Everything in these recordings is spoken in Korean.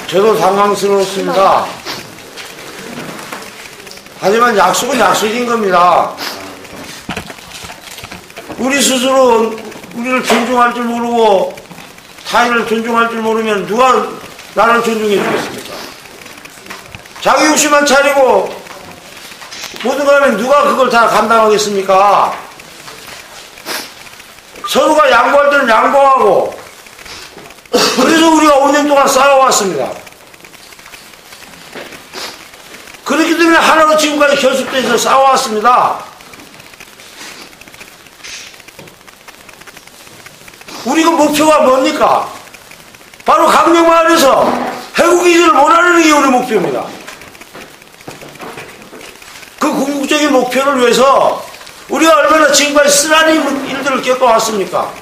저도 당황스러웠습니다. 하지만 약속은 약속인 겁니다. 우리 스스로 우리를 존중할 줄 모르고 타인을 존중할 줄 모르면 누가 나를 존중해 주겠습니까? 자기 욕심만 차리고 모든 걸 하면 누가 그걸 다 감당하겠습니까? 서로가 양보할 때는 양보하고, 그래서 우리가 5년 동안 싸워왔습니다. 그렇기 때문에 하나로 지금까지 결속돼서 싸워왔습니다. 우리가 목표가 뭡니까? 바로 강력마을에서 해국 이전을 못하는 게 우리 목표입니다. 그 궁극적인 목표를 위해서 우리가 얼마나 지금까지 쓰라린 일들을 겪어왔습니까?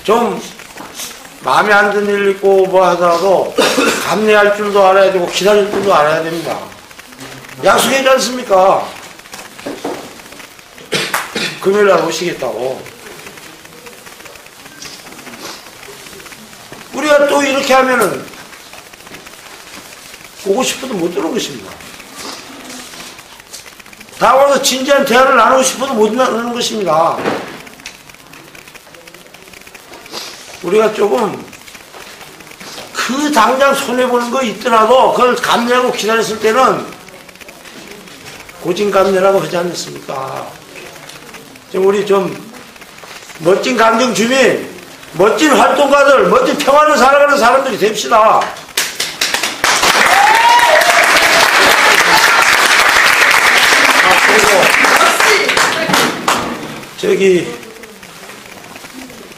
좀 마음에 안 드는 일 있고 뭐 하더라도 감내할 줄도 알아야 되고 기다릴 줄도 알아야 됩니다. 약속했지 않습니까? 금요일날 오시겠다고. 우리가 또 이렇게 하면은 오고 싶어도 못 들어오는 것입니다. 다 와서 진지한 대화를 나누고 싶어도 못 나누는 것입니다. 우리가 조금 그 당장 손해보는 거 있더라도 그걸 감내하고 기다렸을 때는 고진감내라고 하지 않습니까? 지금 우리 좀 멋진 강정 주민, 멋진 활동가들, 멋진 평화를 살아가는 사람들이 됩시다. 저기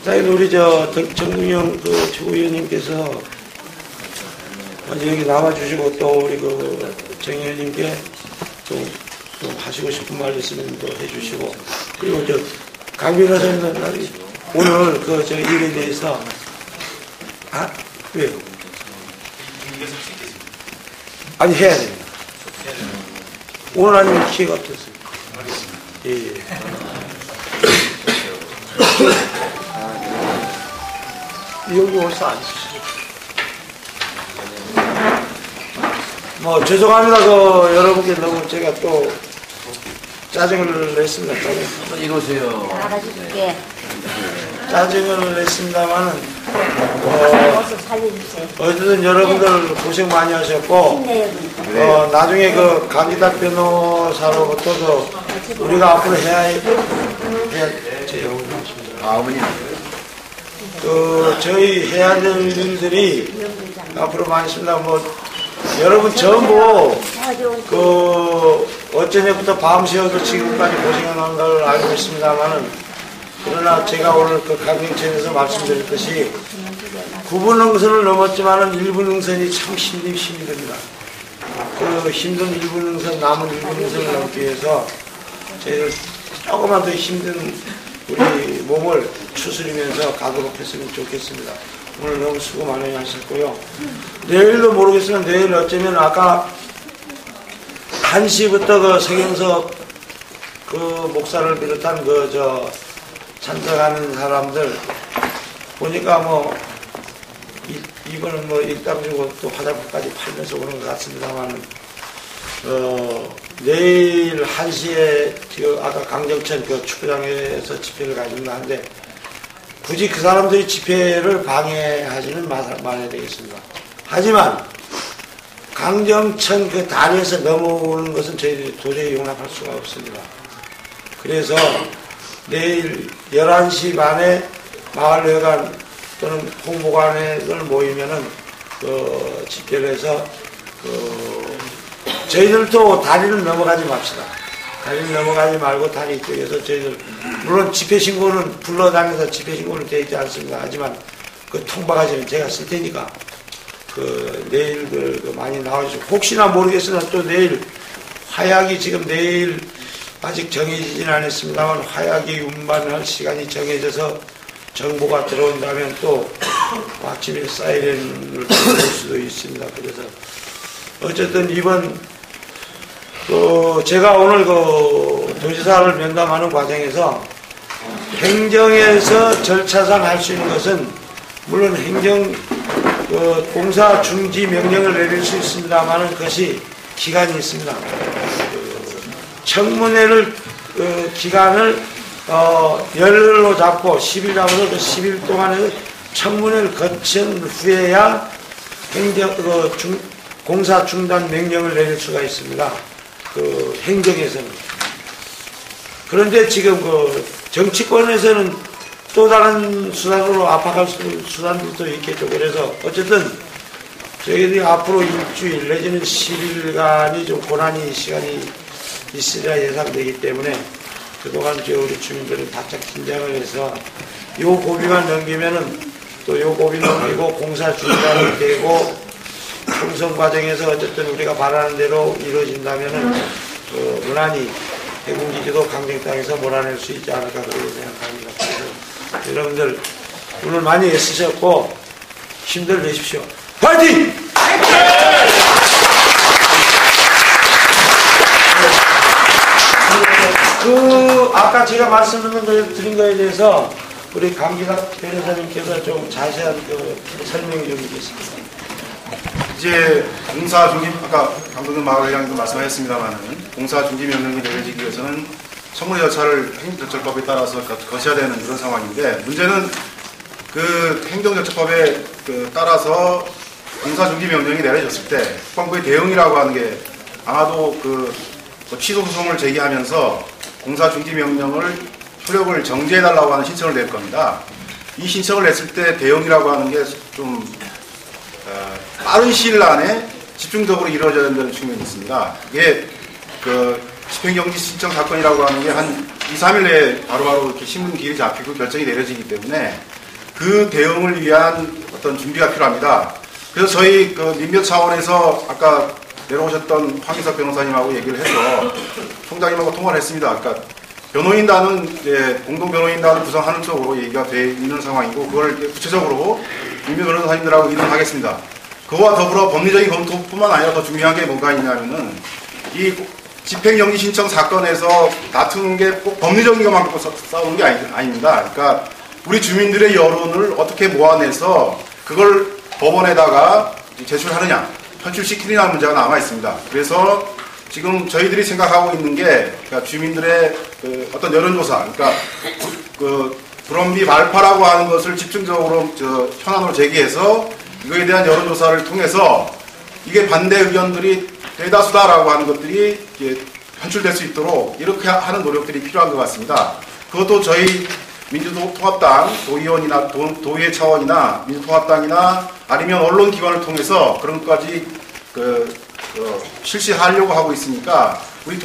우리 정동영 그 주의원님께서 여기 나와주시고 또 우리 그 정 의원님께 좀 하시고 싶은 말 있으면 또 해주시고, 그리고 강 변호사님 오늘 그 일에 대해서 왜요? 아니 해야 됩니다. 오늘 아니면 기회가 없었어요. 예. 여기 올서 안 쓰시죠. 뭐 죄송합니다. 여러분께 너무 제가 또 짜증을 냈습니다. 한번 이러세요. 알아줄게. 짜증을 냈습니다만은 어쨌든 여러분들 고생 많이 하셨고, 나중에 그 강기탁 변호사로부터도 우리가 앞으로 해야 제 어머니. 저희 해야 될 일들이 앞으로 많이 있습니다. 여러분 전부 어쩌냐부터 밤새워서 지금까지 고생하는 걸 알고 있습니다만은, 그러나 제가 오늘 그 강릉천에서 말씀드렸듯이 9분 능선을 넘었지만은 1분 능선이 참 힘이 됩니다. 그 힘든 1분 능선, 남은 1분 능선을 넘기 위해서 저희들 조금만 더 힘든 우리 몸을 추스리면서 가도록 했으면 좋겠습니다. 오늘 너무 수고 많이 하셨고요. 내일도 모르겠으면 내일 어쩌면 아까 1시부터 그 서경석 그 목사를 비롯한 찬성하는 사람들 보니까 이거는 일당 주고 또 화장품까지 팔면서 오는 것 같습니다만, 내일 1시에 아까 강정천 그 축구장에서 집회를 가진다 하는데 굳이 그 사람들이 집회를 방해하지는 말아야 되겠습니다. 하지만 강정천 그 다리에서 넘어오는 것은 저희들이 도저히 용납할 수가 없습니다. 그래서 내일 11시 반에 마을회관 또는 홍보관을 모이면은 그 집회를 해서 저희들도 다리를 넘어가지 맙시다. 다리를 넘어가지 말고 다리 이쪽에서 저희들, 물론 집회신고는 불러다녀서 집회신고는 되어 있지 않습니다. 하지만 그 통바가지는 제가 쓸 테니까 내일 많이 나와주시고, 혹시나 모르겠으나 또 내일 화약이 지금 내일 아직 정해지진 않았습니다만 화약이 운반할 시간이 정해져서 정보가 들어온다면 또 아침에 사이렌을 부를 수도 있습니다. 그래서 어쨌든 이번 제가 오늘 도지사를 면담하는 과정에서 행정에서 절차상 할 수 있는 것은 물론 공사 중지 명령을 내릴 수 있습니다만 그것이 기간이 있습니다. 청문회를 기간을 열흘로 잡고 10일 잡아서 그 10일 동안에 청문회를 거친 후에야 공사 중단 명령을 내릴 수가 있습니다. 행정에서는. 그런데 지금 정치권에서는 또 다른 수단으로 압박할 수단들도 있겠죠. 그래서 어쨌든 저희들이 앞으로 일주일 내지는 10일간이 좀 고난이 시간이 있으리라 예상되기 때문에 그동안 우리 주민들은 바짝 긴장을 해서 요 고비만 넘기면은 또 요 고비 넘기고 공사 중단이 되고 총선 과정에서 어쨌든 우리가 바라는 대로 이루어진다면은 무난히 해군기지도 강정 땅에서 몰아낼 수 있지 않을까 그렇게 생각합니다. 그래서 여러분들 오늘 많이 애쓰셨고 힘들 내십시오. 파이팅! 아까 제가 말씀드린 거에 대해서 우리 강기락 변호사님께서 좀 자세한 설명이 좀 있겠습니다. 이제 공사 중지, 아까 강동근 마을회장님도 말씀하셨습니다만은 공사 중지 명령이 내려지기 위해서는 청문회 절차를 행정절차법에 따라서 거쳐야 되는 그런 상황인데 문제는 그 행정절차법에 따라서 공사 중지 명령이 내려졌을 때 국방부의 대응이라고 하는 게 아마도 취소 소송을 제기하면서 공사 중지 명령을 효력을 정지해달라고 하는 신청을 낼 겁니다. 이 신청을 냈을 때 대응이라고 하는 게 좀 빠른 시일 안에 집중적으로 이루어져야 된다는 측면이 있습니다. 이게 집행정지 신청 사건이라고 하는 게 한 2, 3일 내에 바로바로 이렇게 신문 기일이 잡히고 결정이 내려지기 때문에 그 대응을 위한 어떤 준비가 필요합니다. 그래서 저희 민변 차원에서 아까 내려오셨던 황희석 변호사님하고 얘기를 해서 총장님하고 통화를 했습니다. 그러니까 변호인단은 이제 공동 변호인단을 구성하는 쪽으로 얘기가 돼 있는 상황이고 그걸 구체적으로 민변 변호사님들하고 의논하겠습니다. 그와 더불어 법리적인 검토뿐만 아니라 더 중요한 게 뭔가 있냐면은 이 집행정지 신청 사건에서 다투는 게 꼭 법리적인 것만 갖고 싸우는 게 아닙니다. 그러니까 우리 주민들의 여론을 어떻게 모아내서 그걸 법원에다가 제출하느냐, 현출시키느냐 문제가 남아 있습니다. 그래서 지금 저희들이 생각하고 있는 게 그러니까 주민들의 어떤 여론조사, 그러니까 불원비 말파라고 하는 것을 집중적으로 현안으로 제기해서 이거에 대한 여론조사를 통해서 이게 반대 의견들이 대다수다라고 하는 것들이 현출될 수 있도록 이렇게 하는 노력들이 필요한 것 같습니다. 그것도 저희 민주통합당 도의원이나 도의회 차원이나 민주통합당이나 아니면 언론기관을 통해서 그런 것까지 실시하려고 하고 있으니까 우리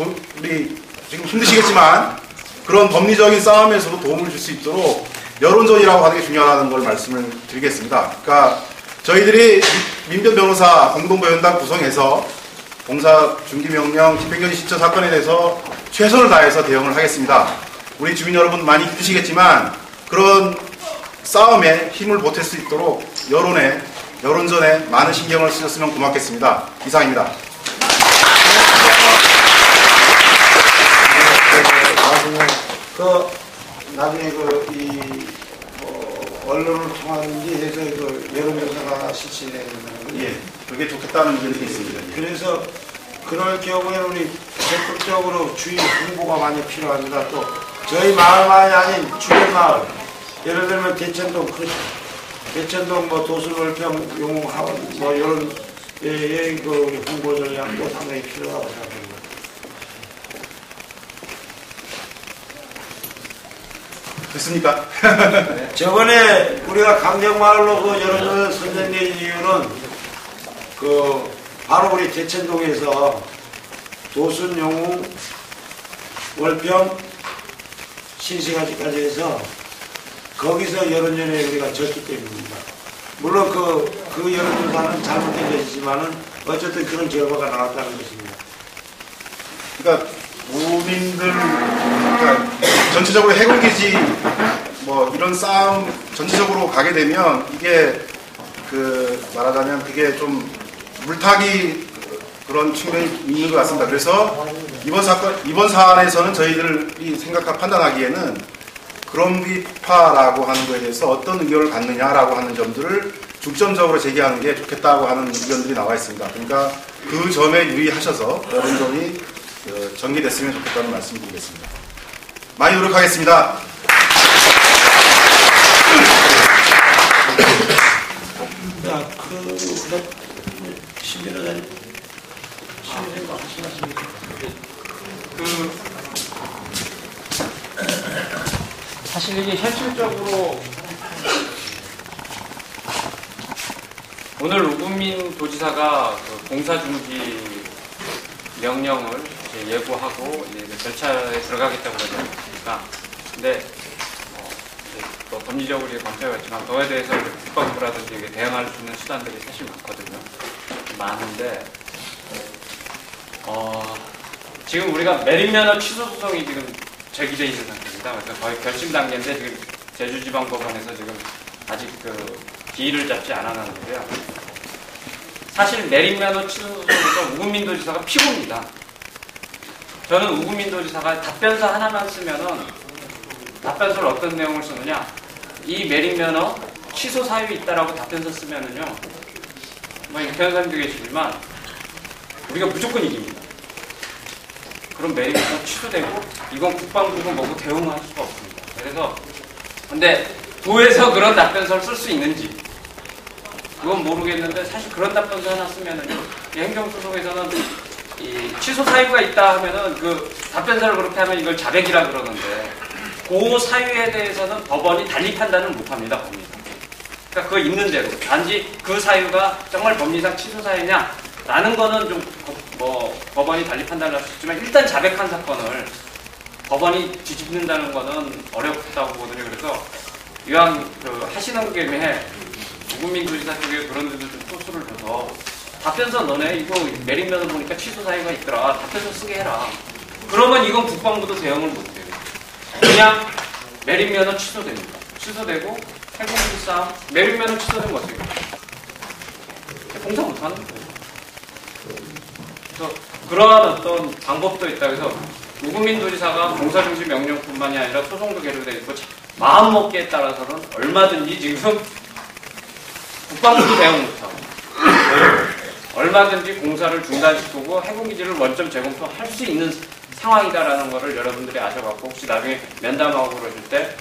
지금 힘드시겠지만 그런 법리적인 싸움에서도 도움을 줄 수 있도록 여론전이라고 하는 게 중요하다는 걸 말씀을 드리겠습니다. 그러니까 저희들이 민변 변호사 공동변호인단 구성해서 공사 중지명령 집행정지 신청 사건에 대해서 최선을 다해서 대응을 하겠습니다. 우리 주민 여러분 많이 힘드시겠지만 그런 싸움에 힘을 보탤 수 있도록 여론전에 많은 신경을 쓰셨으면 고맙겠습니다. 이상입니다. 나중에 언론을 통하는지 해서 여론조사가 실시되는 거예요. 예, 그게 좋겠다는 의견이 있습니다. 그래서 그럴 경우에 우리 적극적으로 주의 홍보가 많이 필요합니다. 또 저희 마을만이 아닌 주변 마을, 예를 들면 대천동, 도순월평, 용화원, 이런 우리 홍보 전략도 상당히 필요하다고 생각합니다. 됐습니까? 저번에 우리가 강정마을로 여론조사 선정된 이유는 바로 우리 대천동에서 도순, 용웅, 월평, 신시가지까지 해서 거기서 여론전에 우리가 졌기 때문입니다. 물론 그 여론조사는 잘못된 것이지만은 어쨌든 그런 결과가 나왔다는 것입니다. 그러니까 그러니까 전체적으로 해군기지 이런 싸움 전체적으로 가게 되면 이게 말하자면 그게 좀 물타기 그런 측면이 있는 것 같습니다. 그래서 이번 사안에서는 저희들이 판단하기에는 그런비파라고 하는 거에 대해서 어떤 의견을 갖느냐라고 하는 점들을 중점적으로 제기하는 게 좋겠다고 하는 의견들이 나와 있습니다. 그러니까 그 점에 유의하셔서 여러 점이 전개됐으면 좋겠다는 말씀 드리겠습니다. 많이 노력하겠습니다. 자, 신변호사님, 하시겠습니까? 사실 이게 현실적으로 오늘 우금민 도지사가 그 공사중지 명령을 이제 예고하고 이제 절차에 들어가겠다고 그러니까 근데 이제 또 법리적으로 검토해 봤지만 그거에 대해서 국방부라든지 이게 대응할 수 있는 수단들이 사실 많거든요. 많은데 지금 우리가 매립면허 취소 소송이 지금 제기되어 있는 상태입니다. 그래서 거의 결심 단계인데 지금 제주지방법원에서 지금 아직 그 기일을 잡지 않아놨는데요. 사실 매립면허 취소 소송에서 우금민 도지사가 피고입니다. 저는 우금민 도지사가 답변서 하나만 쓰면은 답변서를 어떤 내용을 쓰느냐, 이 매립면허 취소 사유가 있다라고 답변서 쓰면은요, 뭐 변호사님도 계시지만 우리가 무조건 이깁니다. 그럼 매립면허 취소되고 이건 국방부가 뭐고 대응할 수가 없습니다. 그래서 근데 도에서 그런 답변서를 쓸 수 있는지 그건 모르겠는데 사실 그런 답변서 하나 쓰면은요, 이 행정소송에서는 이 취소 사유가 있다 하면은 그 답변서를 그렇게 하면 이걸 자백이라 그러는데 그 사유에 대해서는 법원이 달리 판단을 못합니다. 법리상. 그러니까 그거 있는 대로 단지 그 사유가 정말 법리상 취소 사유냐 라는 거는 좀 뭐 법원이 달리 판단을 할 수 있지만 일단 자백한 사건을 법원이 뒤집는다는 거는 어렵다고 보거든요. 그래서 이왕 그 하시는 김에 우금민 도지사 쪽에 그런 데도 좀 소수를 줘서 답변서 너네 이거 매립면허 보니까 취소 사유가 있더라. 답변서 쓰게 해라. 그러면 이건 국방부도 대응을 못해요. 그냥 매립면허 취소됩니다. 취소되고 해공기 싸움 매립면허 취소되면 어떻게 해요? 공사 못하는 거예요. 그래서 그러한 어떤 방법도 있다. 그래서 우금민 도지사가 공사중지 명령뿐만이 아니라 소송도 계류되어 있고 마음먹기에 따라서는 얼마든지 지금 국방부도 대응 못하고 얼마든지 공사를 중단시키고 해군기지를 원점 재검토할 수 있는 상황이다라는 거를 여러분들이 아셔갖고 혹시 나중에 면담하고 그러실 때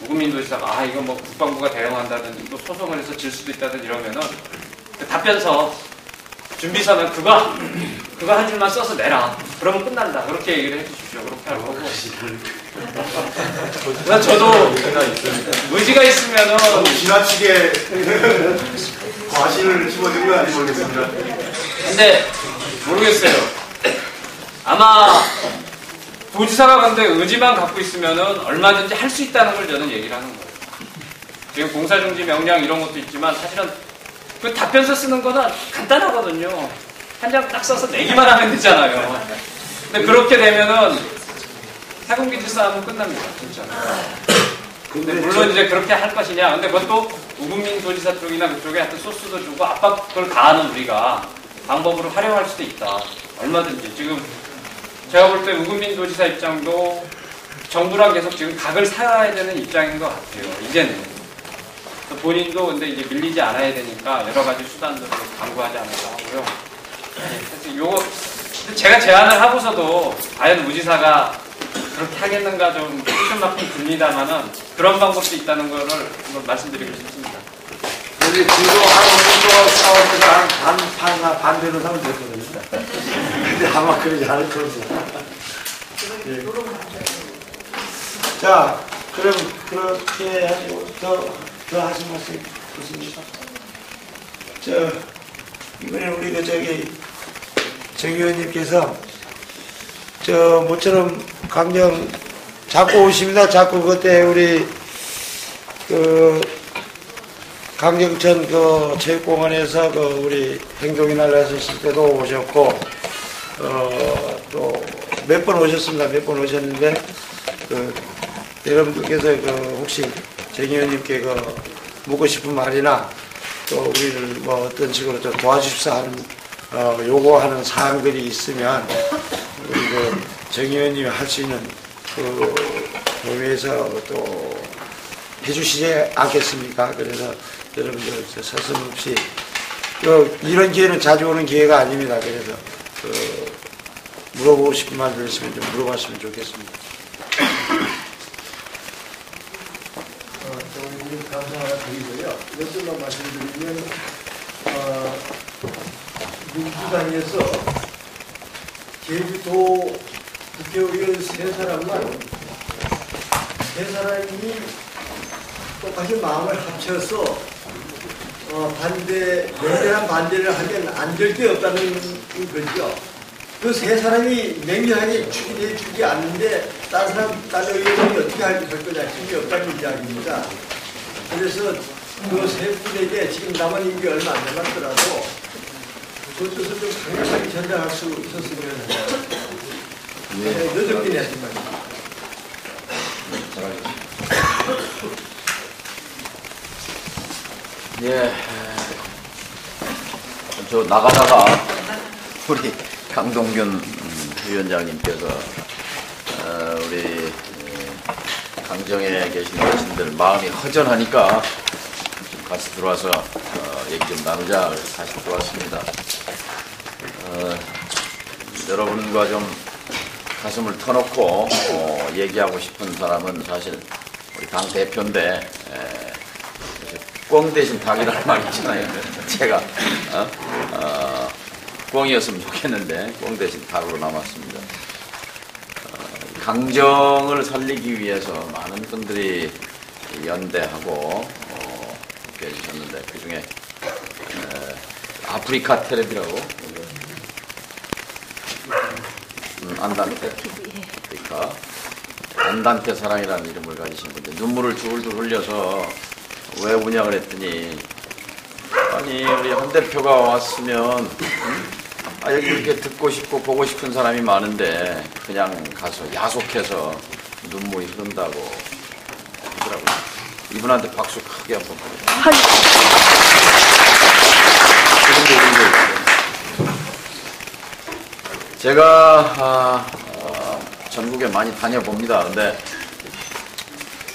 우금민 도지사가 이건 뭐 국방부가 대응한다든지 또 소송을 해서 질 수도 있다든지 이러면은 그 답변서 준비서면 그거 한 줄만 써서 내라. 그러면 끝난다. 그렇게 얘기를 해주십시오. 그렇게 할 거고. 저도 의지가 있으면은 지나치게 과실을 집어든 건 아닌지 모르겠습니다. 근데 모르겠어요. 아마 도지사가 근데 의지만 갖고 있으면은 얼마든지 할 수 있다는 걸 저는 얘기를 하는 거예요. 지금 공사중지 명령 이런 것도 있지만 사실은 그 답변서 쓰는 거는 간단하거든요. 한 장 딱 써서 내기만 하면 되잖아요. 근데 그렇게 되면은 해군기지 싸움은 끝납니다. 진짜. 근데 물론 이제 그렇게 할 것이냐. 근데 그것도 우금민 도지사 쪽이나 그쪽에 하여튼 소스도 주고 압박을 가하는 우리가 방법으로 활용할 수도 있다. 얼마든지. 지금 제가 볼 때 우금민 도지사 입장도 정부랑 계속 지금 각을 세워야 되는 입장인 것 같아요. 이제는. 본인도 근데 이제 밀리지 않아야 되니까 여러 가지 수단들을 강구하지 않을까 하고요. 그래서 요거 제가 제안을 하고서도 과연 우지사가 그렇게 하겠는가 좀 question 마킹 듭니다만은 그런 방법도 있다는 거를 한번 말씀드리고 싶습니다. 우리 지도하고 싸우다가 반대로 사면 됐거든요. 근데 아마 그러지 않을 겁니다. 예. 자, 그럼 그렇게 하시고 더 하신 말씀 있습니까? 이번에 우리 정 의원님께서 모처럼 강정 자꾸 오십니다. 자꾸 그때 우리 강정천 체육공원에서 우리 행동이날 하셨을 때도 오셨고 또 몇 번 오셨습니다. 몇 번 오셨는데 여러분들께서 혹시 정 의원님께 묻고 싶은 말이나 또 우리를 뭐 어떤 식으로 좀 도와주십사 하는 요구하는 사항들이 있으면 우리 정 의원님이 할 수 있는 위해서 또 해주시지 않겠습니까? 그래서 여러분들 서슴없이 이런 기회는 자주 오는 기회가 아닙니다. 그래서 물어보고 싶은 말들 있으면 좀 물어봤으면 좋겠습니다. 저는 감사 하나 드리고요. 이것들만 말씀드리면 민주당에서 제주도 국회의원 세 사람이 똑같이 마음을 합쳐서 맹렬한 반대를 하면 안 될 게 없다는 거죠. 그 세 사람이 맹렬하게 추진해 주지 않는데 다른 의원이 어떻게 할 거냐 힘이 없다는 이야기입니다. 그래서 그 세 분에게 지금 남은 임기 얼마 안 남았더라도 그 뜻을 좀 강력하게 전달할 수 있었으면 합니다. 늦었긴 했지만. 예. 저 나가다가 우리 강동균 위원장님께서 우리 강정에 계신 어르신들 마음이 허전하니까 좀 같이 들어와서 얘기 좀 나누자. 그래서 다시 들어왔습니다. 여러분과 좀 가슴을 터놓고 얘기하고 싶은 사람은 사실 우리 당 대표인데 꽝 대신 닭이라는 말이 있잖아요. 제가 꽝이었으면 좋겠는데 꽝 대신 닭으로 남았습니다. 강정을 살리기 위해서 많은 분들이 연대하고 함께 해주셨는데 그중에 아프리카 텔레비라고 안단테 아프리카 안단테 사랑이라는 이름을 가지신 분들 눈물을 줄줄 흘려서 왜 우냐 그랬더니 아니 우리 한 대표가 왔으면 여기 이렇게 듣고 싶고 보고 싶은 사람이 많은데 그냥 가서 야속해서 눈물이 흐른다고 하더라고요. 이분한테 박수 크게 한번 보내요. 제가 전국에 많이 다녀봅니다. 근데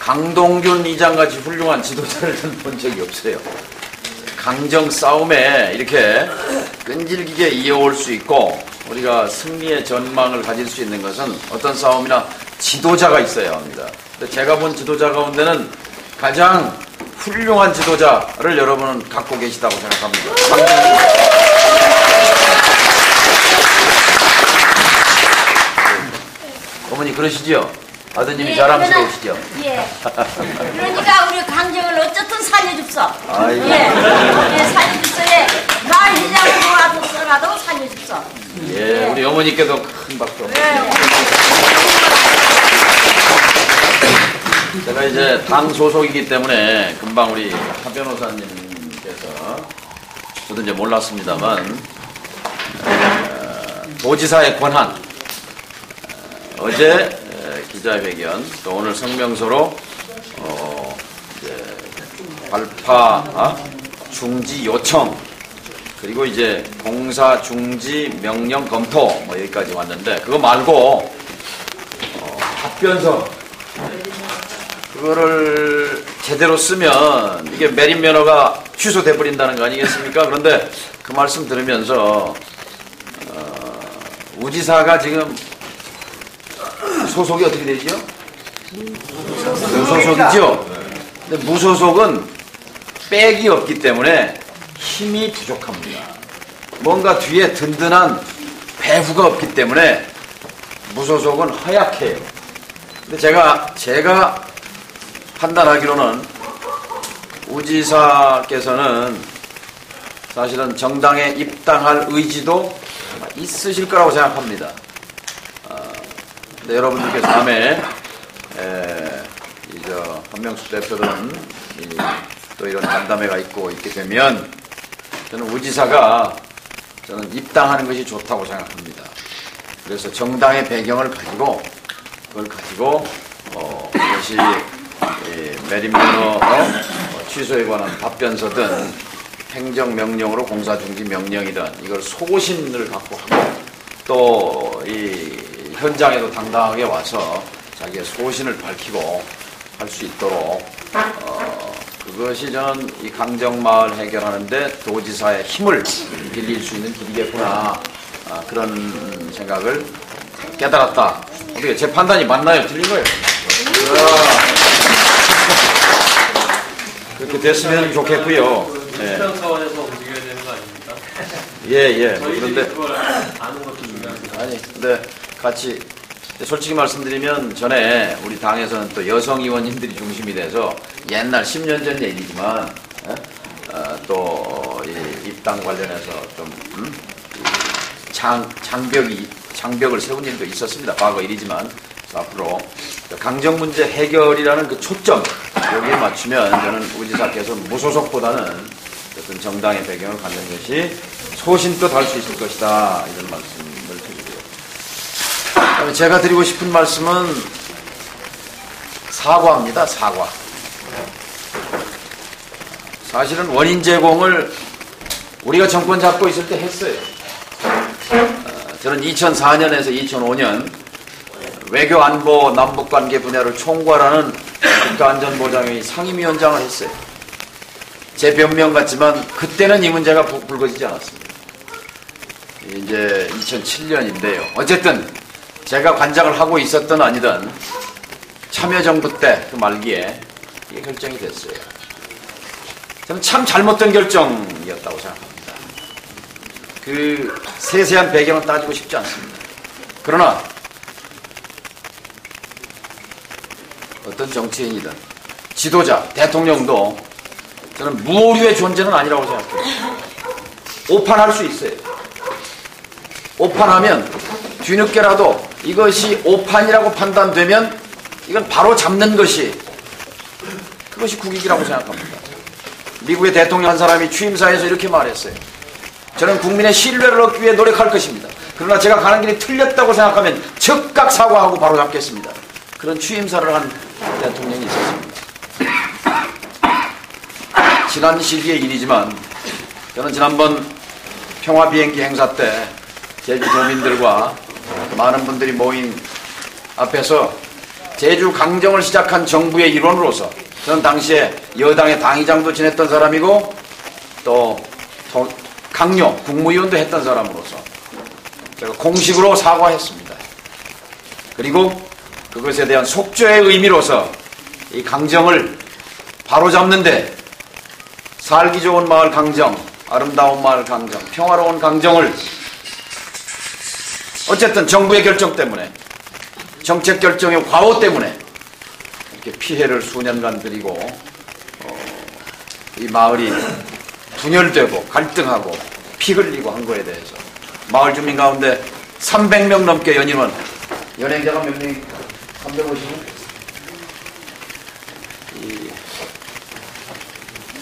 강동균 이장같이 훌륭한 지도자를 전 본 적이 없어요. 강정 싸움에 이렇게 끈질기게 이어올 수 있고 우리가 승리의 전망을 가질 수 있는 것은 어떤 싸움이나 지도자가 있어야 합니다. 근데 제가 본 지도자 가운데는 가장 훌륭한 지도자를 여러분은 갖고 계시다고 생각합니다. 어머니 그러시지요? 아드님이 자랑스러우시죠? 예. 그러니까 우리 강정을 어쨌든 살려줍소. 아이고. 예, 살려줍소. 예. 날 회장으로 와서라도 살려줍소. 예, 우리 어머니께도 큰 박수. 제가 이제 당 소속이기 때문에 금방 우리 하 변호사님께서 저도 이제 몰랐습니다만 도지사의 권한 어제 기자회견 또 오늘 성명서로 이제 발파 중지 요청 그리고 이제 공사 중지 명령 검토 뭐 여기까지 왔는데 그거 말고 답변서 그거를 제대로 쓰면 이게 매립 면허가 취소돼 버린다는 거 아니겠습니까? 그런데 그 말씀 들으면서 우지사가 지금 소속이 어떻게 되죠? 무소속이죠? 근데 무소속은 백이 없기 때문에 힘이 부족합니다. 뭔가 뒤에 든든한 배후가 없기 때문에 무소속은 허약해요. 근데 제가 판단하기로는 우지사께서는 사실은 정당에 입당할 의지도 있으실 거라고 생각합니다. 근데 여러분들께서 다음에 한명숙 대표들은 또 이런 간담회가 있게 되면 저는 우지사가 입당하는 것이 좋다고 생각합니다. 그래서 정당의 배경을 가지고 그걸 가지고 이것이 매립면허 취소에 관한 답변서든 행정명령으로 공사중지 명령이든 이걸 소신을 갖고 하고 또 이 현장에도 당당하게 와서 자기의 소신을 밝히고 할 수 있도록 그것이 저는 이 강정마을 해결하는데 도지사의 힘을 빌릴 수 있는 길이겠구나, 그런 생각을 깨달았다. 어떻게 제 판단이 맞나요? 틀린 거예요? 그렇게 됐으면 좋겠고요. 시장 차원에서 움직여야 되는 거 아닙니까? 예. 저희들이 그런데 그걸 아는 것도 중요합니다. 아니, 근데 같이 솔직히 말씀드리면 전에 우리 당에서는 또 여성 의원님들이 중심이 돼서 옛날 10년 전 얘기지만 또 이 입당 관련해서 좀 장벽을 세운 일도 있었습니다. 과거 일이지만 앞으로 강정 문제 해결이라는 그 초점 여기에 맞추면 저는 우지사께서 무소속보다는 어떤 정당의 배경을 갖는 것이 소신껏 할 수 있을 것이다, 이런 말씀을 드리고요. 제가 드리고 싶은 말씀은 사과입니다. 사과. 사실은 원인 제공을 우리가 정권 잡고 있을 때 했어요. 저는 2004년에서 2005년 외교 안보 남북관계 분야를 총괄하는 국가안전보장회의 상임위원장을 했어요. 제 변명 같지만 그때는 이 문제가 불거지지 않았습니다. 이제 2007년인데요. 어쨌든 제가 관장을 하고 있었던 아니든 참여정부 때 그 말기에 이게 결정이 됐어요. 저는 참 잘못된 결정이었다고 생각합니다. 그 세세한 배경은 따지고 싶지 않습니다. 그러나 어떤 정치인이든 지도자, 대통령도 저는 무오류의 존재는 아니라고 생각해요. 오판할 수 있어요. 오판하면 뒤늦게라도 이것이 오판이라고 판단되면 이건 바로 잡는 것이, 그것이 국익이라고 생각합니다. 미국의 대통령 한 사람이 취임사에서 이렇게 말했어요. 저는 국민의 신뢰를 얻기 위해 노력할 것입니다. 그러나 제가 가는 길이 틀렸다고 생각하면 즉각 사과하고 바로 잡겠습니다. 그런 취임사를 한 대통령이 있었습니다. 지난 시기의 일이지만 저는 지난번 평화비행기 행사 때 제주도민들과 많은 분들이 모인 앞에서 제주 강정을 시작한 정부의 일원으로서, 저는 당시에 여당의 당의장도 지냈던 사람이고 또 강요 국무위원도 했던 사람으로서 제가 공식으로 사과했습니다. 그리고 그것에 대한 속죄의 의미로서 이 강정을 바로잡는데 살기 좋은 마을 강정, 아름다운 마을 강정, 평화로운 강정을 어쨌든 정부의 결정 때문에, 정책 결정의 과오 때문에 이렇게 피해를 수년간 드리고 이 마을이 분열되고 갈등하고 피 흘리고 한 거에 대해서 마을 주민 가운데 300명 넘게 연인원, 연행자가 몇 명이 350명?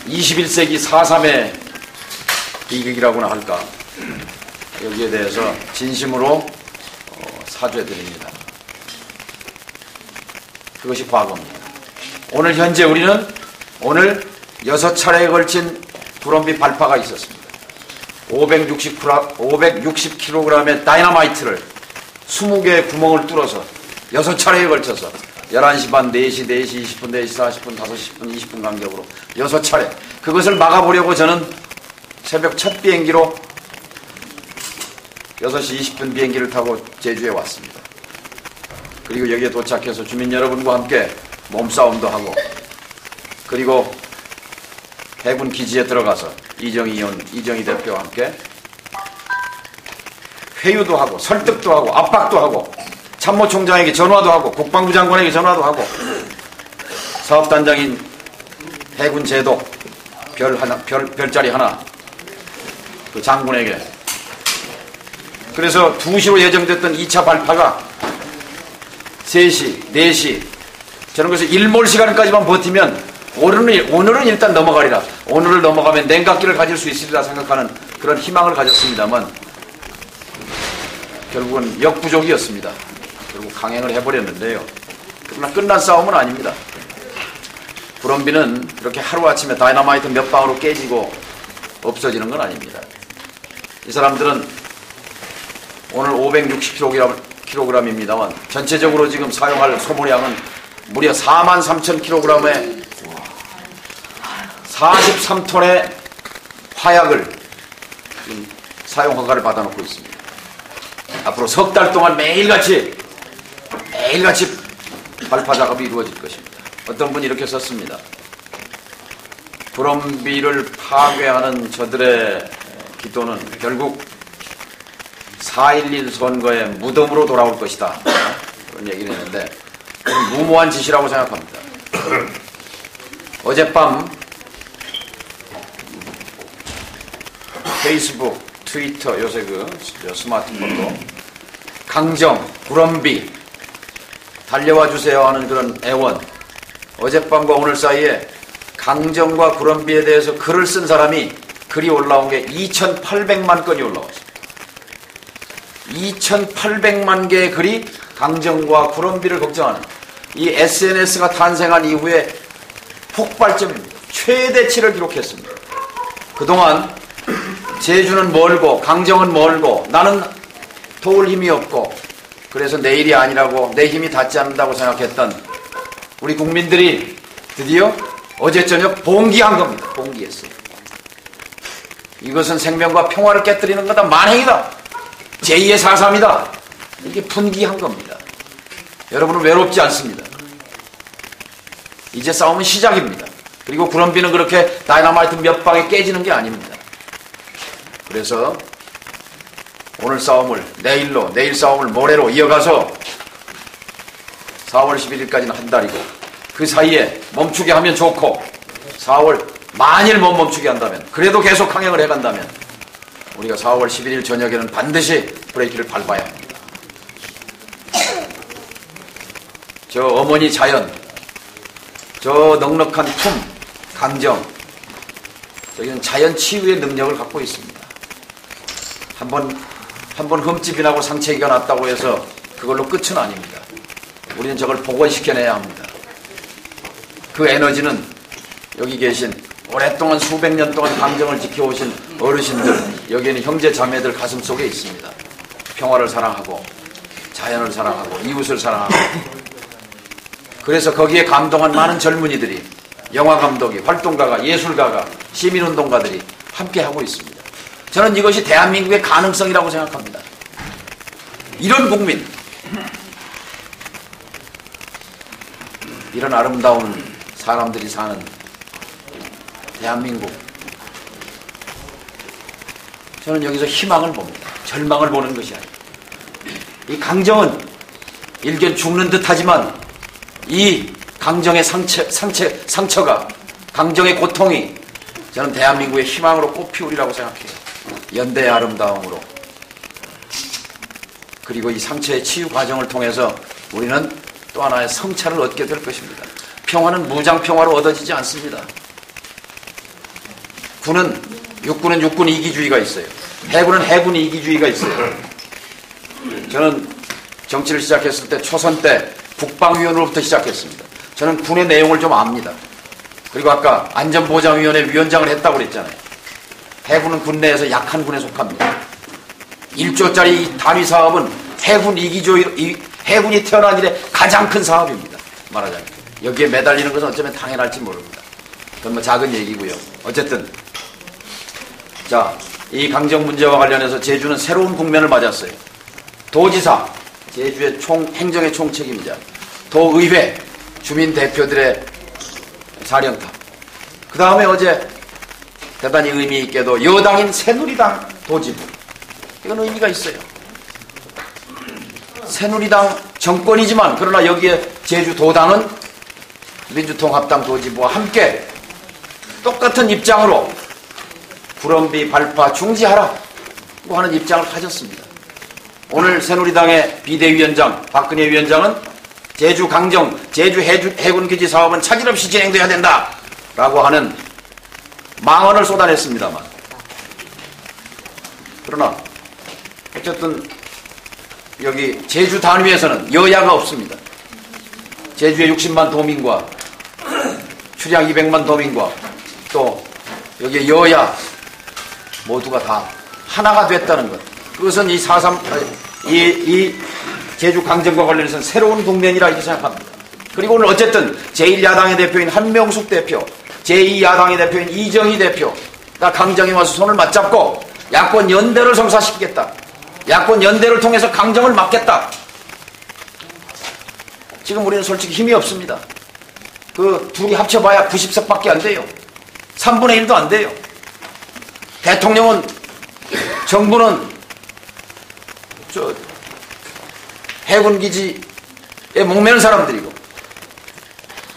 21세기 4.3의 비극이라고나 할까, 여기에 대해서 진심으로 사죄드립니다. 그것이 과거입니다. 오늘 현재 우리는 오늘 6차례에 걸친 불온비 발파가 있었습니다. 560kg의 다이너마이트를 20개의 구멍을 뚫어서 6차례에 걸쳐서 11시 반, 4시, 4시 20분, 4시 40분, 5시 10분, 20분 간격으로 6차례. 그것을 막아보려고 저는 새벽 첫 비행기로 6시 20분 비행기를 타고 제주에 왔습니다. 그리고 여기에 도착해서 주민 여러분과 함께 몸싸움도 하고, 그리고 해군 기지에 들어가서 이정희 대표와 함께 회유도 하고 설득도 하고 압박도 하고 참모총장에게 전화도 하고 국방부 장관에게 전화도 하고 사업단장인 해군 제도 별자리 하나 그 장군에게, 그래서 2시로 예정됐던 2차 발파가 3시, 4시, 저는 그래서 일몰 시간까지만 버티면 오늘은 일단 넘어가리라, 오늘을 넘어가면 냉각기를 가질 수 있으리라 생각하는 그런 희망을 가졌습니다만 결국은 역부족이었습니다. 결국 강행을 해버렸는데요. 그러나 끝난 싸움은 아닙니다. 불온비는 그렇게 하루아침에 다이너마이트 몇 방으로 깨지고 없어지는 건 아닙니다. 이 사람들은 오늘 kg입니다만 전체적으로 지금 사용할 소모량은 무려 43,000kg의 43톤의 화약을 사용 허가를 받아놓고 있습니다. 앞으로 석 달 동안 매일같이 발파 작업이 이루어질 것입니다. 어떤 분이 이렇게 썼습니다. 구럼비를 파괴하는 저들의 기도는 결국 4.11 선거의 무덤으로 돌아올 것이다. 그런 얘기를 했는데 무모한 짓이라고 생각합니다. 어젯밤 페이스북, 트위터, 요새 스마트폰도 강정, 구럼비 달려와 주세요 하는 그런 애원, 어젯밤과 오늘 사이에 강정과 구럼비에 대해서 글을 쓴 사람이 글이 올라온 게 2,800만 건이 올라왔습니다. 2,800만 개의 글이 강정과 구럼비를 걱정하는 이 SNS가 탄생한 이후에 폭발점입니다. 최대치를 기록했습니다. 그동안 제주는 멀고 강정은 멀고 나는 도울 힘이 없고 그래서 내 일이 아니라고 내 힘이 닿지 않는다고 생각했던 우리 국민들이 드디어 어제 저녁 봉기한 겁니다. 봉기했어요. 이것은 생명과 평화를 깨뜨리는 거다. 만행이다. 제2의 4.3이다. 이게 분기한 겁니다. 여러분은 외롭지 않습니다. 이제 싸움은 시작입니다. 그리고 구럼비는 그렇게 다이너마이트 몇 방에 깨지는 게 아닙니다. 그래서 오늘 싸움을 내일로, 내일 싸움을 모레로 이어가서 4월 11일까지는 한 달이고 그 사이에 멈추게 하면 좋고 4월 만일 못 멈추게 한다면 그래도 계속 강행을 해간다면 우리가 4월 11일 저녁에는 반드시 브레이크를 밟아야 합니다. 저 어머니 자연, 저 넉넉한 품, 강정, 저기는 자연 치유의 능력을 갖고 있습니다. 한번 흠집이 나고 상처가 났다고 해서 그걸로 끝은 아닙니다. 우리는 저걸 복원시켜내야 합니다. 그 에너지는 여기 계신 오랫동안 수백 년 동안 강정을 지켜오신 어르신들, 여기 있는 형제 자매들 가슴 속에 있습니다. 평화를 사랑하고 자연을 사랑하고 이웃을 사랑하고 그래서 거기에 감동한 많은 젊은이들이 영화감독이, 활동가가, 예술가가, 시민운동가들이 함께하고 있습니다. 저는 이것이 대한민국의 가능성이라고 생각합니다. 이런 국민, 이런 아름다운 사람들이 사는 대한민국, 저는 여기서 희망을 봅니다. 절망을 보는 것이 아니에요. 이 강정은 일견 죽는 듯 하지만 이 강정의 상처가, 강정의 고통이 저는 대한민국의 희망으로 꽃피우리라고 생각해요. 연대의 아름다움으로. 그리고 이 상처의 치유 과정을 통해서 우리는 또 하나의 성찰을 얻게 될 것입니다. 평화는 무장평화로 얻어지지 않습니다. 육군은 육군 이기주의가 있어요. 해군은 해군 이기주의가 있어요. 저는 정치를 시작했을 때 초선 때 국방위원으로부터 시작했습니다. 저는 군의 내용을 좀 압니다. 그리고 아까 안전보장위원회 위원장을 했다고 그랬잖아요. 해군은 군 내에서 약한 군에 속합니다. 1조짜리 단위 사업은 해군이 태어난 이래 가장 큰 사업입니다. 말하자면. 여기에 매달리는 것은 어쩌면 당연할지 모릅니다. 그건 뭐 작은 얘기고요. 어쨌든 자, 이 강정 문제와 관련해서 제주는 새로운 국면을 맞았어요. 도지사, 제주의 행정의 총책임자, 도의회, 주민 대표들의 사령탑. 그 다음에 어제 대단히 의미 있게도 여당인 새누리당 도지부. 이건 의미가 있어요. 새누리당 정권이지만 그러나 여기에 제주도당은 민주통합당 도지부와 함께 똑같은 입장으로 구럼비 발파 중지하라고 하는 입장을 가졌습니다. 오늘 새누리당의 비대위원장 박근혜 위원장은 제주 강정, 제주 해군기지 사업은 차질 없이 진행돼야 된다라고 하는 망언을 쏟아냈습니다만 그러나 어쨌든 여기 제주 단위에서는 여야가 없습니다. 제주의 60만 도민과 출향 200만 도민과 또 여기에 여야 모두가 다 하나가 됐다는 것. 그것은 이 제주 강정과 관련해서는 새로운 국면이라 이렇게 생각합니다. 그리고 오늘 어쨌든 제1야당의 대표인 한명숙 대표, 제2야당의 대표인 이정희 대표가 강정에 와서 손을 맞잡고 야권 연대를 성사시키겠다. 야권 연대를 통해서 강정을 막겠다. 지금 우리는 솔직히 힘이 없습니다. 그 둘이 합쳐봐야 90석밖에 안 돼요. 3분의 1도 안 돼요. 대통령은, 정부는 해군기지에 목매는 사람들이고,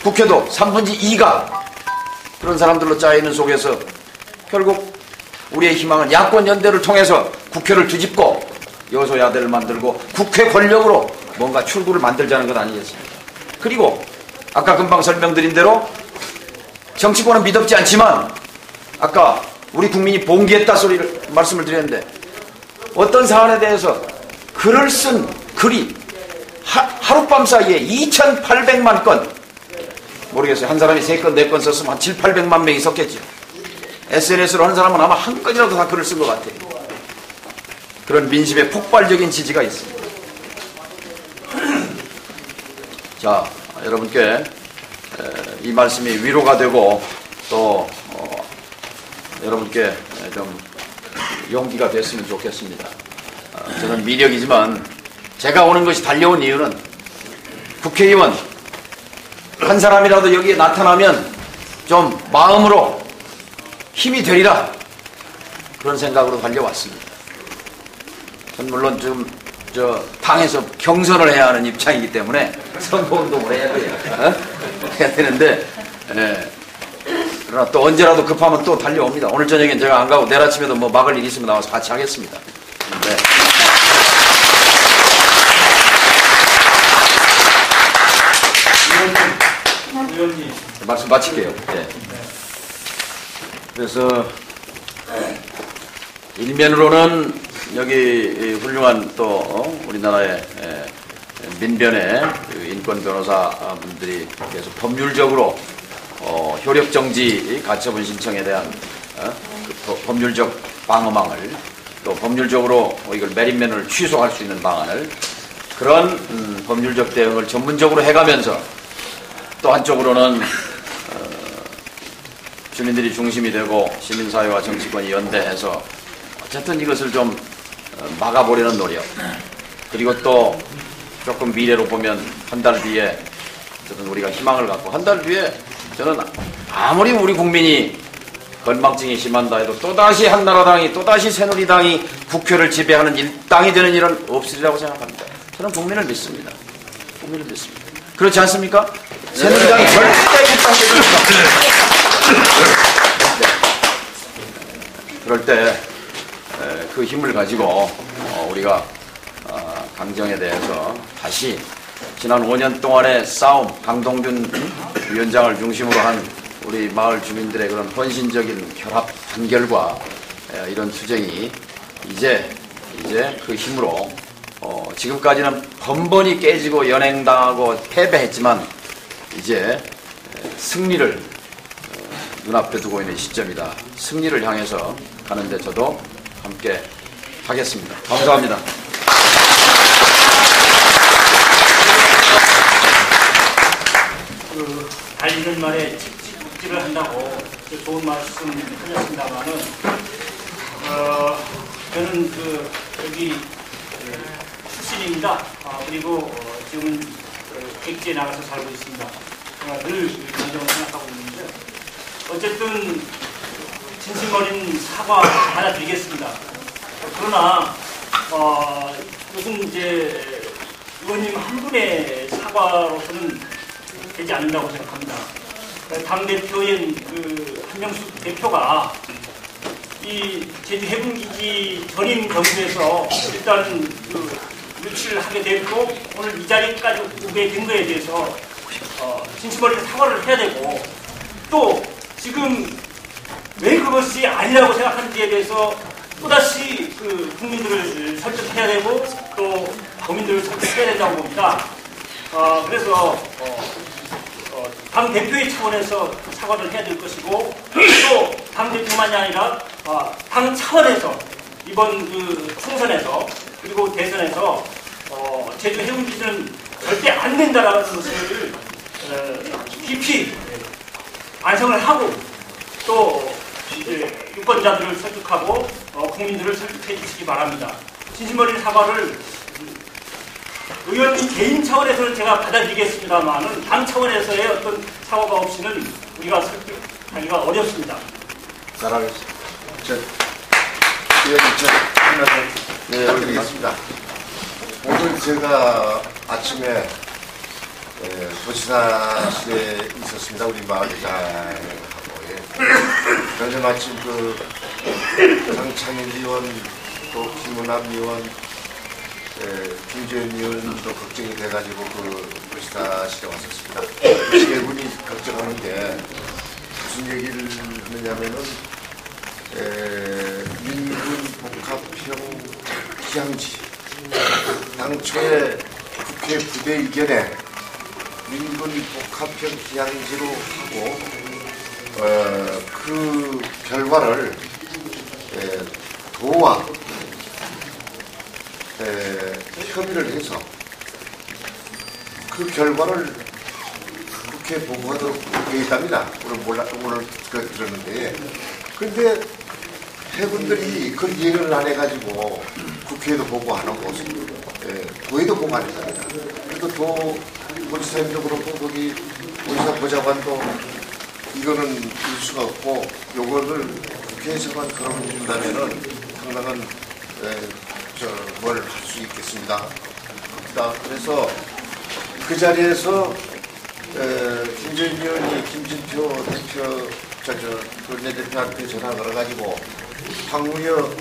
국회도 3분의 2가 그런 사람들로 짜여있는 속에서 결국 우리의 희망은 야권 연대를 통해서 국회를 뒤집고 여소야대를 만들고 국회 권력으로 뭔가 출구를 만들자는 것 아니겠습니까? 그리고 아까 금방 설명드린 대로 정치권은 믿었지 않지만 아까 우리 국민이 봉기했다 소리를 말씀을 드렸는데 어떤 사안에 대해서 글을 쓴 글이 하룻밤 사이에 2,800만 건, 모르겠어요. 한 사람이 3건, 4건 썼으면 한 7, 800만 명이 썼겠죠. SNS로 하는 사람은 아마 한 건이라도 다 글을 쓴 것 같아요. 그런 민심의 폭발적인 지지가 있습니다. 자, 여러분께 이 말씀이 위로가 되고 또 여러분께 좀 용기가 됐으면 좋겠습니다. 저는 미력이지만 제가 오는 것이 달려온 이유는 국회의원 한 사람이라도 여기에 나타나면 좀 마음으로 힘이 되리라 그런 생각으로 달려왔습니다. 전 물론 좀 당에서 경선을 해야 하는 입장이기 때문에 선거운동을 해야 돼요. 해야 되는데 그러나 또 언제라도 급하면 또 달려옵니다. 오늘 저녁엔 제가 안 가고 내일 아침에도 뭐 막을 일이 있으면 나와서 같이 하겠습니다. 네. 의원님. 말씀 마칠게요. 네. 그래서 일면으로는 여기 훌륭한 또 우리나라의 민변의 인권 변호사분들이 계속 법률적으로 효력정지 가처분 신청에 대한 그 법률적 방어망을 또 법률적으로 이걸 메린면을 취소할 수 있는 방안을 그런 법률적 대응을 전문적으로 해가면서 또 한쪽으로는 주민들이 중심이 되고 시민사회와 정치권이 연대해서 어쨌든 이것을 좀 막아보려는 노력, 그리고 또 조금 미래로 보면 한 달 뒤에 어쨌든 우리가 희망을 갖고 한 달 뒤에 저는 아무리 우리 국민이 건망증이 심한다 해도 또다시 한나라당이 또다시 새누리당이 국회를 지배하는 일당이 되는 일은 없으리라고 생각합니다. 저는 국민을 믿습니다. 국민을 믿습니다. 그렇지 않습니까? 새누리당이 절대 국당되지 그럴 때 그 힘을 가지고 우리가 강정에 대해서 다시 지난 5년 동안의 싸움, 강동균 위원장을 중심으로 한 우리 마을 주민들의 그런 헌신적인 결합, 단결과 이런 투쟁이 이제 그 힘으로 지금까지는 번번이 깨지고 연행당하고 패배했지만 이제 승리를 눈앞에 두고 있는 시점이다. 승리를 향해서 가는데 저도 함께 하겠습니다. 감사합니다. 달리는 말에 찍찍질을 한다고 좋은 말씀 하셨습니다만은 저는 여기 출신입니다. 그리고 지금은 객지에 나가서 살고 있습니다. 제가 늘 감정을 생각하고 있는데 어쨌든 진심 어린 사과 받아드리겠습니다. 그러나 무슨 이제 의원님 한 분의 사과로서는 되지 않는다고 생각합니다. 당 대표인 한명숙 대표가 이 제주 해군기지 전임 정부에서 일단 유치를 하게 됐고 오늘 이 자리까지 오게 된 거에 대해서 진심 어린 사과를 해야 되고 또 지금 왜 그것이 아니라고 생각하는지에 대해서 또다시 국민들을 설득해야 되고 또 국민들을 설득해야 된다고 봅니다. 그래서 당 대표의 차원에서 사과를 해야 될 것이고 또 당 대표만이 아니라 당 차원에서 이번 총선에서 그리고 대선에서 제주 해운기지는 절대 안 된다라는 것을 깊이 반성을 하고 또 이제 유권자들을 설득하고 국민들을 설득해 주시기 바랍니다. 진심 어린 사과를 의원님 개인 차원에서는 제가 받아들이겠습니다만은 당 차원에서의 어떤 사과가 없이는 우리가 설득하기가 어렵습니다. 잘하겠습니다. 하나 더 부탁드리겠습니다. 오늘 제가 아침에 도지사실에 있었습니다. 우리 마을회장하고. 그런데 마침 장창일 의원, 또 김은남 의원, 김재현 의원도 걱정이 돼가지고 도지사실에 왔었습니다. 세 분이 걱정하는 게 무슨 얘기를 하느냐면은 민군 복합형 휴양지 당초에 국회 부대 의견에 민군 복합형 휴양지로 하고 그 결과를 도와 협의를 해서 그 결과를 국회에 보고하도록 되어 있답니다. 오늘 들었는데 그런데 해군들이 그 이해를 안 해가지고 국회에도 보고 안 하고 도에도 보고 안 했답니다. 그래도 도지사님도 그렇고 거기 도지사 보좌관도 이거는 일 수가 없고 요거를 국회에서만 걸어준다면은 상당한 뭘 할 수 있겠습니다. 그래서 그 자리에서 김재현 의원이 김진표 대표 원내대표한테 전화 걸어가지고 황우여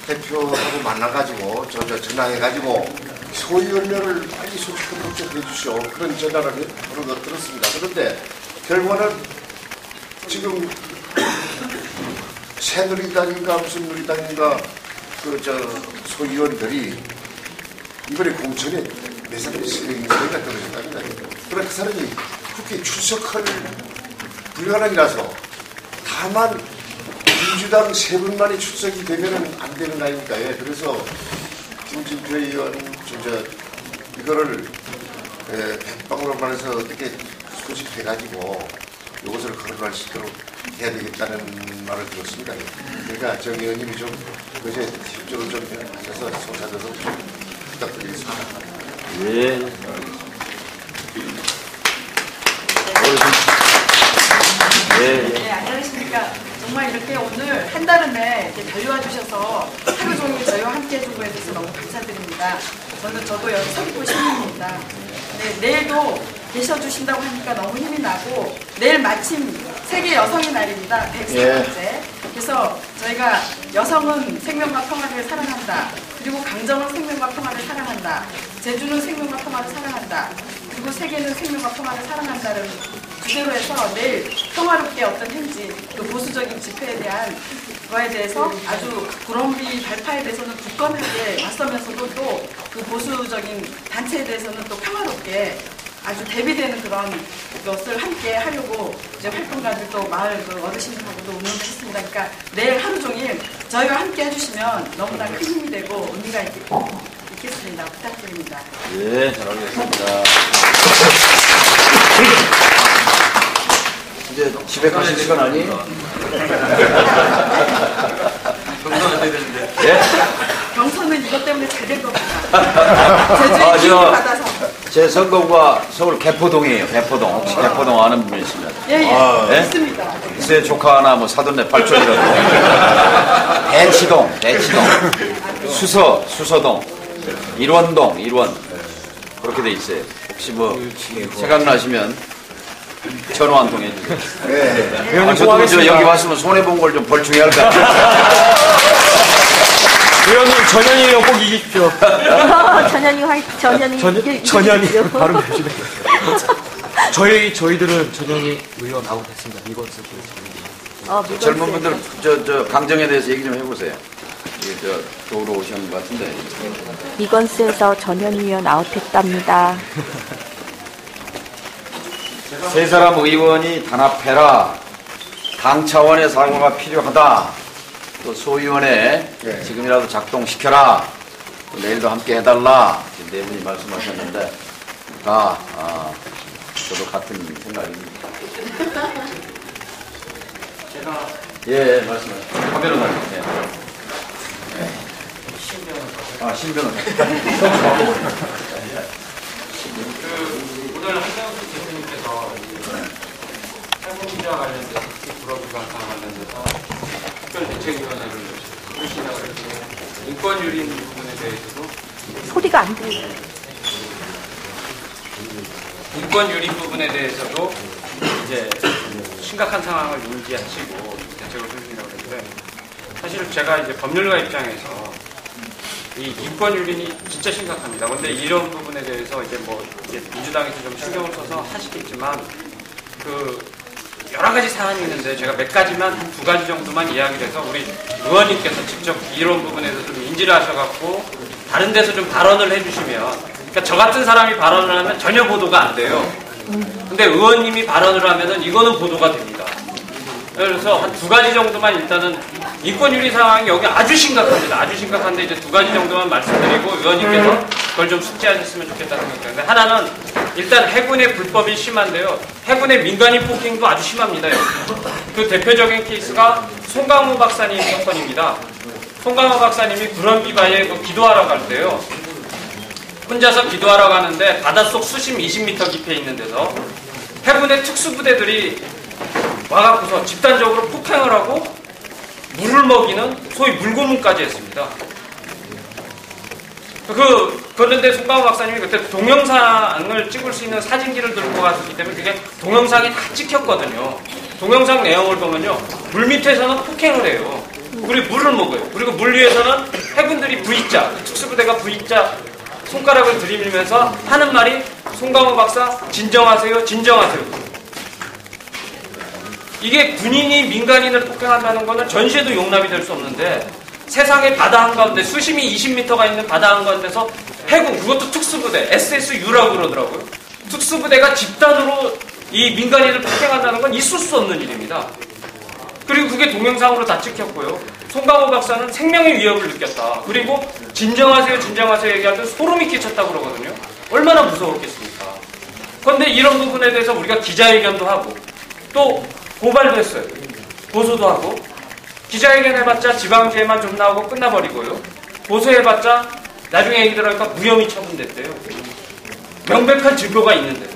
대표하고 만나가지고 전화해가지고 소위원료를 빨리 소집해 주시오. 그런 전화를 하는 거 들었습니다. 그런데 결과는 지금 새누리당인가 무슨 누리당인가 소위원들이 이번에 공천에 몇 사람이 세명이가 떨어진답니다. 그러나 그 사람이 국회에 출석할 불가능이라서 다만 민주당 세 분만이 출석이 되면 안 되는 거 아닙니까? 그래서 김진표 의원 이거를 백방으로 말해서 어떻게 소집해가지고 이것을 거론할 수 있도록 해야 되겠다는 말을 들었습니다. 그러니까 정 의원님이 좀 그제 협조를 좀 하셔서 송사져서 부탁드리겠습니다. 예. 네, 안녕하십니까. 정말 이렇게 오늘 한달음에 달려와 주셔서 하루 종일 저희와 함께 해준 거에 대해서 너무 감사드립니다. 저도 여기 서귀포 시민입니다. 네, 내일도 계셔주신다고 하니까 너무 힘이 나고 내일 마침 세계 여성의 날입니다. 103번째. 그래서 저희가 여성은 생명과 평화를 사랑한다. 그리고 강정은 생명과 평화를 사랑한다. 제주는 생명과 평화를 사랑한다. 그리고 세계는 생명과 평화를 사랑한다는 주제로 해서 내일 평화롭게 어떤 행진, 그 보수적인 집회에 대한 거에 대해서 아주 구럼비 발파에 대해서는 굳건하게 맞서면서도 또 그 보수적인 단체에 대해서는 또 평화롭게 아주 대비되는 그런 것을 함께 하려고 이제 활동가들 또 마을 어르신들하고도 운영을 했습니다. 그러니까 내일 하루 종일 저희와 함께 해주시면 너무나 큰 힘이 되고 의미가 있겠습니다. 부탁드립니다. 예, 잘하겠습니다. 이제 집에 가실 시간 아니에요? 경선은 해야 되는데. 예? 경선은 이것 때문에 잘 된 겁니다. 제주의 기운을 받아서. 제 선거구가 서울 개포동이에요. 개포동. 혹시 개포동 아는 분 있으면? 예? 있습니다. 제 조카 하나 사돈네 발촌이라고. 대치동. 수서동. 일원동. 그렇게 돼 있어요. 혹시 생각나시면 전화 한 통 해주세요. 네. 저도 여기 왔으면 손해본 걸 좀 벌충해야 할 것 같아요. 의원님, 전현희 의원 꼭 이기십시오. 전현희 바로 주시네. 저희들은 전현희 의원 아웃했습니다. 이건 젊은 분들 강정에 대해서 얘기 좀 해보세요. 도로 오시는 것 같은데. 이건스에서 전현희 의원 아웃했답니다. 세 사람 의원이 단합해라. 당 차원의 사과가 필요하다. 또 소위원회 지금이라도 작동시켜라. 내일도 함께 해달라 네 분이 말씀하셨는데 다 저도 같은 생각입니다. 제가 예, 말씀하세요. 카메라 나주세요. 신변호사. 오늘 한명수 대표님께서 해군자 관련돼서 불법위반과 관련돼서 특별대책위원회를 꾸리시라고 해서 인권 유린 부분에 대해서도 소리가 안 들려요. 인권 유린 부분에 대해서도 이제 심각한 상황을 인지하시고 대책을 세우시라고 했는데 사실 제가 이제 법률가 입장에서 이 인권 유린이 진짜 심각합니다. 그런데 이런 부분에 대해서 이제 이제 민주당에서 좀 신경을 써서 하시겠지만 여러 가지 사안이 있는데 제가 몇 가지만 한 2가지 정도만 이야기를 해서 우리 의원님께서 직접 이런 부분에서 좀 인지를 하셔갖고 다른 데서 좀 발언을 해주시면 그러니까 저 같은 사람이 발언을 하면 전혀 보도가 안 돼요. 근데 의원님이 발언을 하면은 이거는 보도가 됩니다. 그래서 한 2가지 정도만 일단은 인권유린 상황이 여기 아주 심각합니다. 아주 심각한데 이제 2가지 정도만 말씀드리고 의원님께서 그걸 좀 숙지하셨으면 좋겠다는 생각인데 하나는 일단 해군의 불법이 심한데요. 해군의 민간인 폭행도 아주 심합니다. 그 대표적인 케이스가 송강호 박사님 사건입니다. 송강호 박사님이 구럼비바에 기도하러 갈 때요. 혼자서 기도하러 가는데 바닷속 수심 20m 깊이에 있는 데서 해군의 특수부대들이 와갖고서 집단적으로 폭행을 하고 물을 먹이는 소위 물고문까지 했습니다. 그런데 송강호 박사님이 그때 동영상을 찍을 수 있는 사진기를 들고 갔기 때문에 그게 동영상이 다 찍혔거든요. 동영상 내용을 보면요. 물 밑에서는 폭행을 해요. 그리고 물을 먹어요. 그리고 물 위에서는 해군들이 V자, 특수부대가 V자 손가락을 들이밀면서 하는 말이 송강호 박사 진정하세요, 진정하세요. 이게 군인이 민간인을 폭행한다는 거는 전시에도 용납이 될 수 없는데 세상의 바다 한가운데 수심이 20m가 있는 바다 한가운데서 해군, 그것도 특수부대, SSU라고 그러더라고요. 특수부대가 집단으로 이 민간인을 폭행한다는 건 있을 수 없는 일입니다. 그리고 그게 동영상으로 다 찍혔고요. 송강호 박사는 생명의 위협을 느꼈다. 그리고 진정하세요, 진정하세요 얘기할 때 소름이 끼쳤다고 그러거든요. 얼마나 무서웠겠습니까? 그런데 이런 부분에 대해서 우리가 기자회견도 하고 또 고발도 했어요. 고소도 하고 기자회견 해봤자 지방죄만 좀 나오고 끝나버리고요. 고소해봤자 나중에 얘기 들어니까 무혐의 처분됐대요. 명백한 증거가 있는데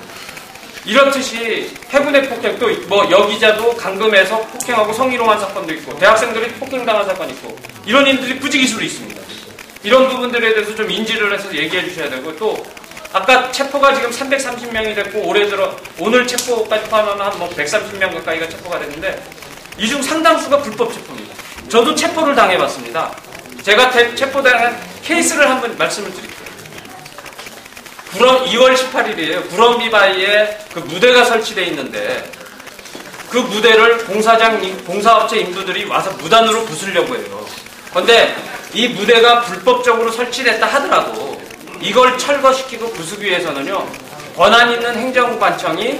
이렇듯이 해군의 폭행도 여기자도 강금에서 폭행하고 성희롱한 사건도 있고 대학생들이 폭행당한 사건이 있고 이런 일들이 부지기수로 있습니다. 이런 부분들에 대해서 좀 인지를 해서 얘기해 주셔야 되고 또 아까 체포가 지금 330명이 됐고 올해 들어 오늘 체포까지 포함하면 한 130명 가까이가 체포가 됐는데 이 중 상당수가 불법 체포입니다. 저도 체포를 당해봤습니다. 제가 체포당한 케이스를 한번 말씀을 드릴게요. 2월 18일이에요. 구럼비바이에 그 무대가 설치되어 있는데 그 무대를 공사업체 인부들이 와서 무단으로 부수려고 해요. 그런데 이 무대가 불법적으로 설치됐다 하더라도 이걸 철거시키고 부수기 위해서는요. 권한 있는 행정관청이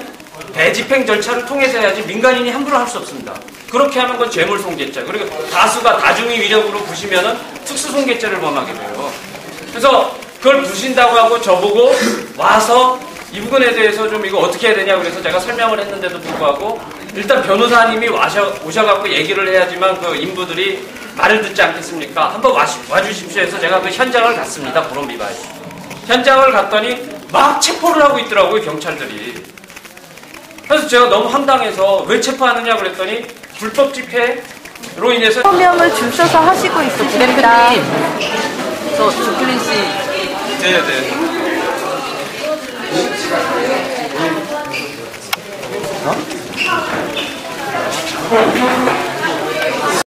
대집행 절차를 통해서 해야지 민간인이 함부로 할 수 없습니다. 그렇게 하면 그건 재물손괴죄. 그리고 다수가 다중의 위력으로 부시면은 특수손괴죄를 범하게 돼요. 그래서 그걸 부신다고 하고 저보고 와서 이 부분에 대해서 좀 이거 어떻게 해야 되냐 그래서 제가 설명을 했는데도 불구하고 일단 변호사님이 오셔갖고 얘기를 해야지만 그 인부들이 말을 듣지 않겠습니까? 한번 와주십시오 해서 제가 그 현장을 갔습니다. 구럼비바에. 현장을 갔더니 막 체포를 하고 있더라고요. 경찰들이. 그래서 제가 너무 황당해서 왜 체포하느냐 그랬더니 불법 집회로 인해서 서명을 줄 서서 하시고 있으십니다. 저 조클린 씨. 네네. 어?